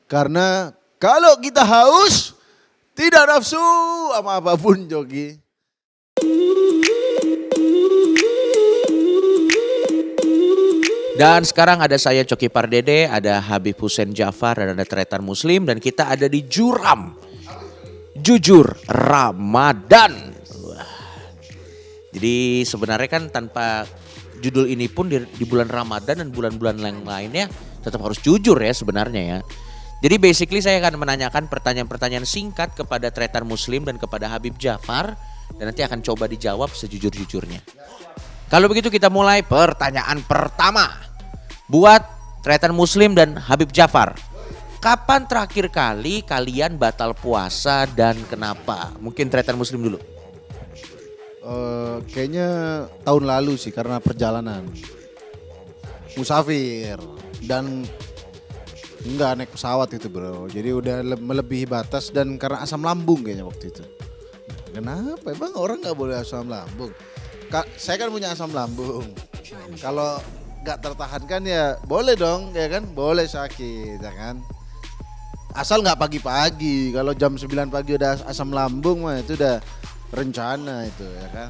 Karena kalau kita haus, tidak nafsu sama apapun Jogi. Dan sekarang ada saya Coki Pardede, ada Habib Hussein Jafar, dan ada Tretan Muslim. Dan kita ada di Juram. Jujur Ramadan. Wah. Jadi sebenarnya kan tanpa judul ini pun di bulan Ramadan dan bulan-bulan yang lainnya tetap harus jujur ya sebenarnya ya. Jadi basically saya akan menanyakan pertanyaan-pertanyaan singkat kepada Tretan Muslim dan kepada Habib Jafar. Dan nanti akan coba dijawab sejujur-jujurnya. Kalau begitu kita mulai pertanyaan pertama. Buat Tretan Muslim dan Habib Jafar. Kapan terakhir kali kalian batal puasa dan kenapa? Mungkin Tretan Muslim dulu. Kayaknya tahun lalu sih karena perjalanan. Musafir dan enggak naik pesawat itu bro. Jadi udah melebihi batas dan karena asam lambung kayaknya waktu itu. Kenapa? Emang orang nggak boleh asam lambung? Saya kan punya asam lambung. Kalau nggak tertahankan ya boleh dong, ya kan? Boleh sakit, ya kan? Asal nggak pagi-pagi. Kalau jam 9 pagi udah asam lambung mah itu udah rencana itu, ya kan?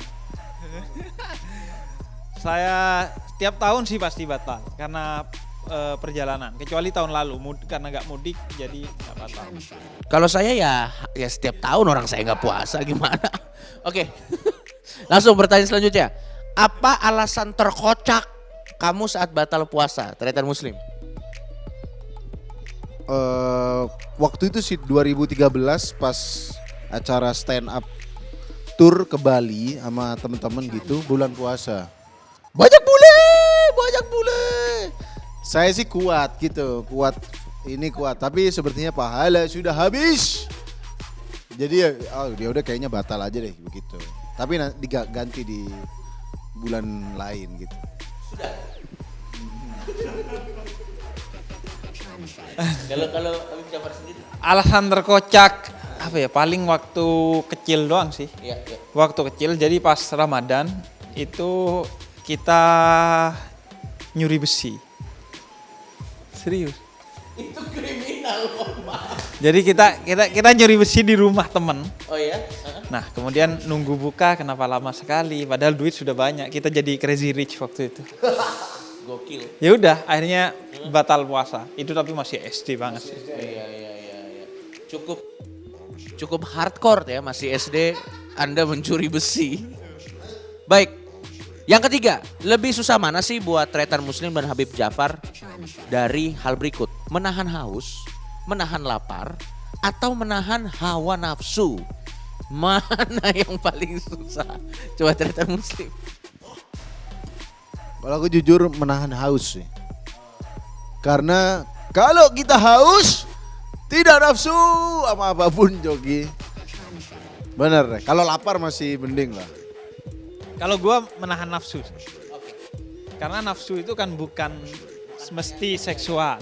Saya tiap tahun sih pasti batal karena perjalanan. Kecuali tahun lalu karena nggak mudik jadi nggak batal. Kalau saya ya setiap tahun orang saya nggak puasa gimana? Oke, langsung pertanyaan selanjutnya. Apa alasan terkocak kamu saat batal puasa, Tretan Muslim? Waktu itu sih 2013 pas acara stand up tour ke Bali sama temen-temen gitu bulan puasa. Banyak bule. Saya sih kuat gitu, kuat tapi sepertinya pahala sudah habis. Jadi ya udah kayaknya batal aja deh begitu. Tapi nanti diganti di bulan lain gitu. Sudah. Kalau Habib Jafar sendiri? Alasan terkocak apa ya? Paling waktu kecil doang sih. Iya. Waktu kecil jadi pas Ramadan itu kita nyuri besi. Serius. Itu kriminal, Pak. Jadi kita nyuri besi di rumah temen. Oh ya? Nah kemudian nunggu buka kenapa lama sekali padahal duit sudah banyak, kita jadi crazy rich waktu itu. Gokil. Ya udah akhirnya batal puasa, itu tapi masih SD banget sih. Iya. Cukup hardcore ya, masih SD Anda mencuri besi. Baik. Yang ketiga, lebih susah mana sih buat Tretan Muslim dan Habib Jafar dari hal berikut? Menahan haus, menahan lapar, atau menahan hawa nafsu? Mana yang paling susah? Coba Tretan Muslim. Kalau aku jujur menahan haus sih. Karena kalau kita haus tidak nafsu sama apapun Jogi. Bener deh. Kalau lapar masih mending lah. Kalau gue menahan nafsu, karena nafsu itu kan bukan mesti seksual.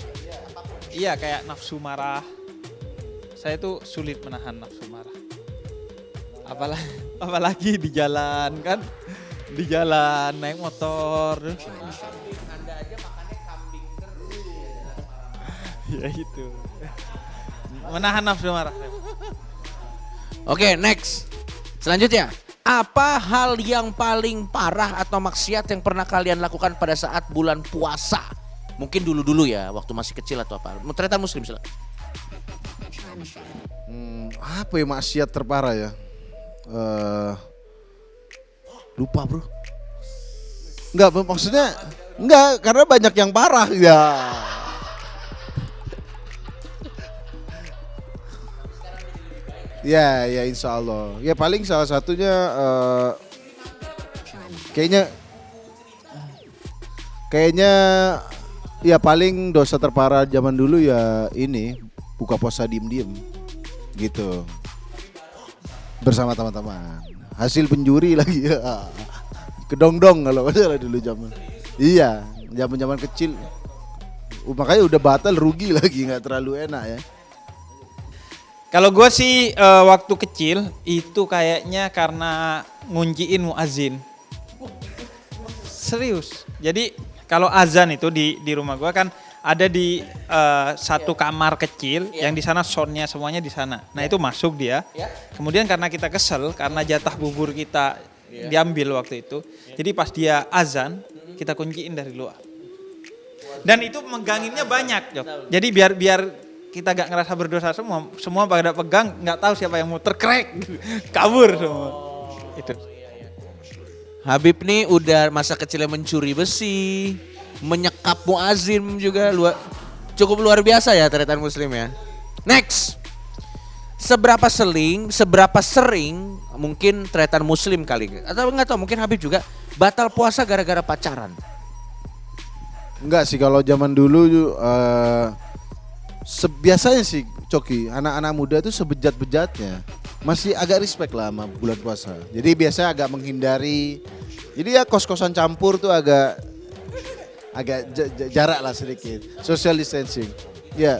Iya kayak nafsu marah, saya tuh sulit menahan nafsu marah. Apalagi di jalan kan, di jalan naik motor. Anda aja makannya kambing terus. Ya itu, menahan nafsu marah. Oke, next. Selanjutnya. Apa hal yang paling parah atau maksiat yang pernah kalian lakukan pada saat bulan puasa? Mungkin dulu-dulu ya, waktu masih kecil atau apa. Tretan Muslim silakan. Apa ya maksiat terparah ya? Lupa bro. Enggak maksudnya, enggak karena banyak yang parah ya. Ya insya Allah. Ya paling salah satunya kayaknya ya paling dosa terparah zaman dulu ya ini buka puasa diem-diem gitu bersama teman-teman. Hasil penjuri lagi ya. Kedong-dong kalau salah dulu zaman. Iya, zaman kecil. Makanya udah batal rugi lagi nggak terlalu enak ya. Kalau gue sih waktu kecil itu kayaknya karena ngunciin muazin. Serius. Jadi kalau azan itu di rumah gue kan ada di satu kamar kecil yang di sana soundnya semuanya di sana. Nah itu masuk dia. Kemudian karena kita kesel karena jatah bubur kita diambil waktu itu. Jadi pas dia azan kita kunciin dari luar. Dan itu meganginnya banyak, Jok. Jadi biar kita gak ngerasa berdosa semua pada pegang, nggak tahu siapa yang muter, krek, kabur semua. Itu. Habib nih udah masa kecilnya mencuri besi, menyekap muazin juga cukup luar biasa ya tretan muslim ya. Next. Seberapa sering mungkin tretan muslim kali atau enggak tahu mungkin Habib juga batal puasa gara-gara pacaran. Enggak sih, kalau zaman dulu biasanya sih Coki, anak-anak muda tuh sebejat-bejatnya masih agak respect lah sama bulan puasa. Jadi biasanya agak menghindari. Jadi ya kos-kosan campur tuh agak jarak lah sedikit. Social distancing. Ya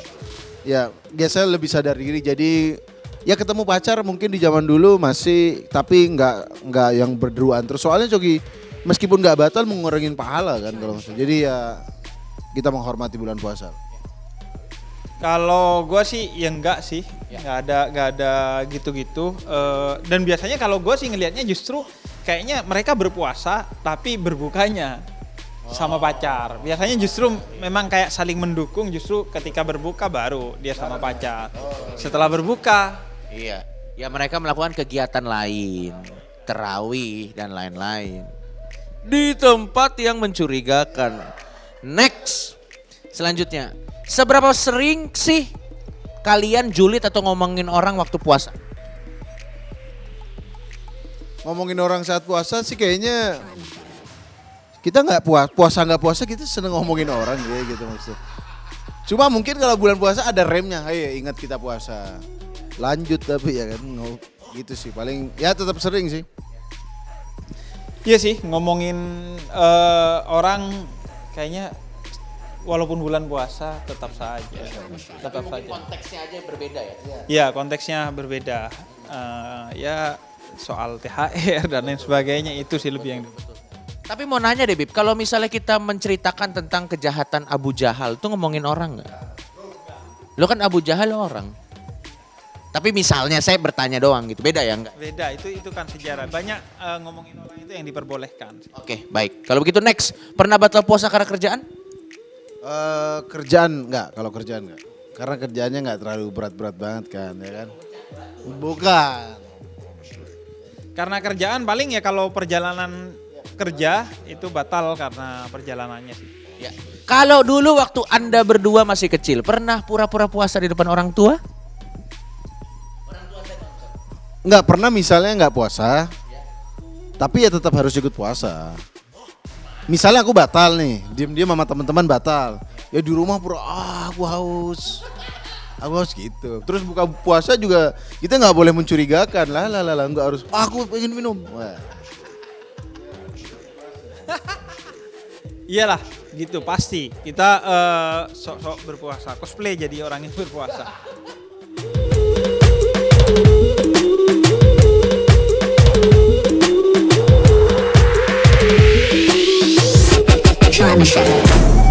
biasanya lebih sadar diri. Jadi ya ketemu pacar mungkin di zaman dulu masih, tapi nggak yang berderuan terus. Soalnya Coki meskipun nggak batal mengurangin pahala kan kalau maksudnya. Jadi ya kita menghormati bulan puasa. Kalau gue sih ya enggak sih, nggak ada gitu-gitu. Dan biasanya kalau gue sih ngelihatnya justru kayaknya mereka berpuasa tapi berbukanya sama pacar. Biasanya justru memang kayak saling mendukung, justru ketika berbuka baru dia sama pacar. Setelah berbuka. Iya, ya mereka melakukan kegiatan lain, terawih dan lain-lain. Di tempat yang mencurigakan. Next, selanjutnya. Seberapa sering sih kalian julid atau ngomongin orang waktu puasa? Ngomongin orang saat puasa sih kayaknya kita nggak puasa kita seneng ngomongin orang gitu maksudnya. Cuma mungkin kalau bulan puasa ada remnya, ayo ingat kita puasa. Lanjut tapi ya kan gitu sih paling ya tetap sering sih. Iya sih ngomongin orang kayaknya walaupun bulan puasa tetap saja. Konteksnya aja berbeda ya? Iya konteksnya berbeda. Ya soal THR dan lain sebagainya itu sih lebih yang. Tapi mau nanya deh Bib, kalau misalnya kita menceritakan tentang kejahatan Abu Jahal tuh ngomongin orang gak? Lo kan Abu Jahal orang. Tapi misalnya saya bertanya doang gitu, beda ya enggak? Beda, itu kan sejarah. Banyak ngomongin orang itu yang diperbolehkan. Oke, baik. Kalau begitu next, pernah batal puasa karena kerjaan? Kerjaan enggak, kalau kerjaan enggak. Karena kerjaannya enggak terlalu berat-berat banget kan, ya kan? Bukan. Karena kerjaan paling ya kalau perjalanan kerja itu batal karena perjalanannya sih. Ya. Kalau dulu waktu Anda berdua masih kecil, pernah pura-pura puasa di depan orang tua? Enggak pernah misalnya enggak puasa. Tapi ya tetap harus ikut puasa. Misalnya aku batal nih, diam-diam sama teman-teman batal. Ya di rumah pura, aku haus. Aku harus gitu. Terus buka puasa juga kita nggak boleh mencurigakan. Lah nggak harus. Aku pengen minum. Wah. Iyalah, gitu pasti. Kita sok-sok berpuasa, cosplay jadi orang yang berpuasa. Trying to